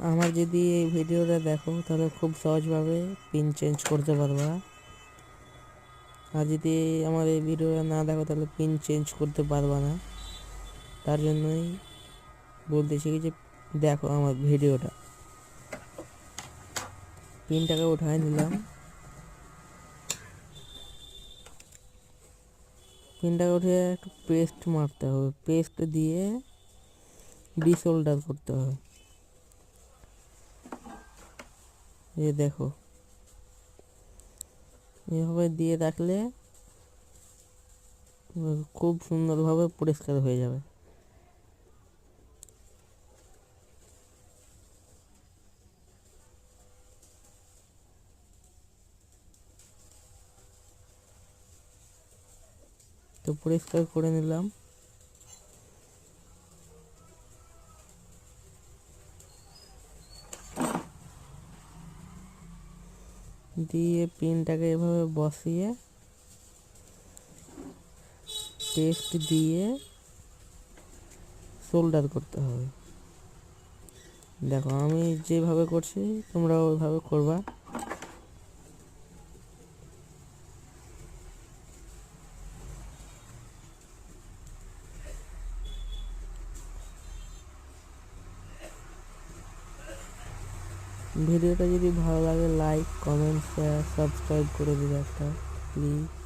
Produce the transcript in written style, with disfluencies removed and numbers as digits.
আমার যদি এই ভিডিওটা দেখো তাহলে খুব সহজভাবে পিন চেঞ্জ করতে পারবা। আর যদি আমার এই ভিডিওটা না দেখো তাহলে পিন চেঞ্জ করতে পারবা না। তার জন্যই বলতেছি যে দেখো আমার ভিডিওটা। পিনটাকে উঠায় নিলাম, পিনটাকে উঠে একটু পেস্ট মারতে হবে, পেস্ট দিয়ে ডিসোল্ডার করতে হবে। এই দেখো এভাবে দিয়ে রাখলে খুব সুন্দরভাবে পরিষ্কার হয়ে যাবে। তো পরিষ্কার করে নিলাম। দিয়ে পিনটাকে এভাবে বসিয়ে পেস্ট দিয়ে সোল্ডার করতে হবে। দেখো আমি যেভাবে করছি তোমরা ওইভাবে করবা। ভিডিওটা যদি ভালো লাগে লাইক, কমেন্ট, শেয়ার, সাবস্ক্রাইব করে দিবে একটা প্লিজ।